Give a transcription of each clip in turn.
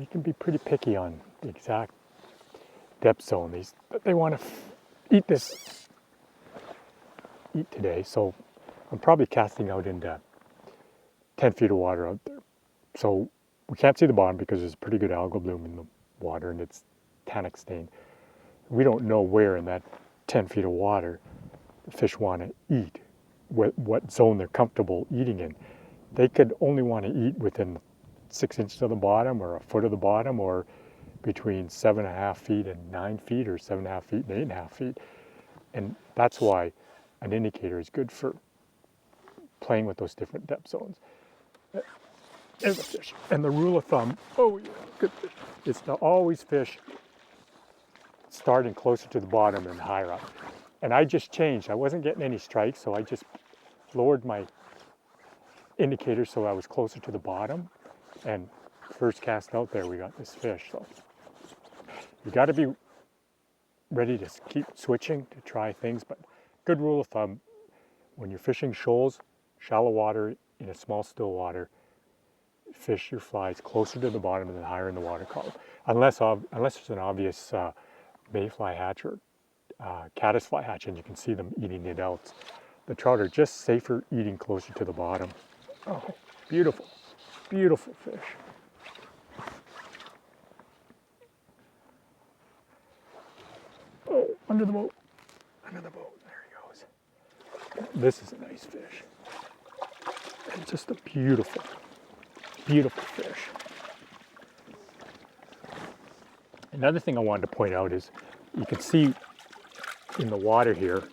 they can be pretty picky on the exact depth zone. They want to eat today, so I'm probably casting out into 10 feet of water out there. So we can't see the bottom because there's pretty good algal bloom in the water and it's tannic stained. We don't know where in that 10 feet of water the fish want to eat, what zone they're comfortable eating in. They could only want to eat within 6 inches of the bottom or a foot of the bottom, or between 7.5 feet and 9 feet, or 7.5 feet and 8.5 feet. And that's why an indicator is good for playing with those different depth zones. There's a fish. And the rule of thumb, oh yeah, good fish, is to always fish starting closer to the bottom and higher up. And I just changed. I wasn't getting any strikes, so I just lowered my indicator so I was closer to the bottom. And first cast out there, we got this fish. So you got to be ready to keep switching to try things. But good rule of thumb, when you're fishing shoals, shallow water, in a small still water, fish your flies closer to the bottom and then higher in the water column. Unless there's an obvious mayfly hatch or caddisfly hatch and you can see them eating the adults. The trout are just safer eating closer to the bottom. Oh, beautiful, beautiful fish. Oh, under the boat, under the boat, there he goes. This is a nice fish. It's just a beautiful, beautiful fish. Another thing I wanted to point out is you can see in the water here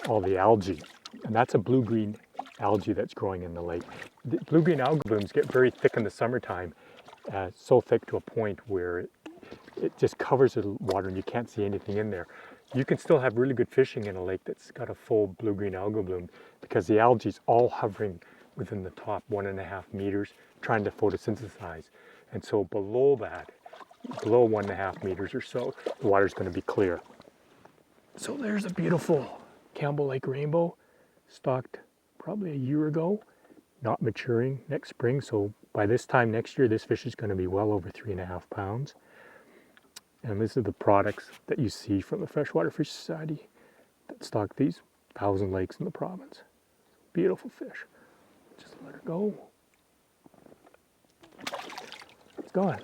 all the algae, and that's a blue-green algae that's growing in the lake. The blue-green algal blooms get very thick in the summertime, so thick to a point where it just covers the water and you can't see anything in there. You can still have really good fishing in a lake that's got a full blue-green algal bloom because the algae is all hovering within the top 1.5 meters trying to photosynthesize. And so below that, below 1.5 meters or so, the water's going to be clear. So there's a beautiful Campbell Lake rainbow, stocked probably a year ago, not maturing next spring. So by this time next year, this fish is going to be well over 3.5 pounds. And these are the products that you see from the Freshwater Fish Society that stock these 1,000 lakes in the province. Beautiful fish. Just let her go. It's gone.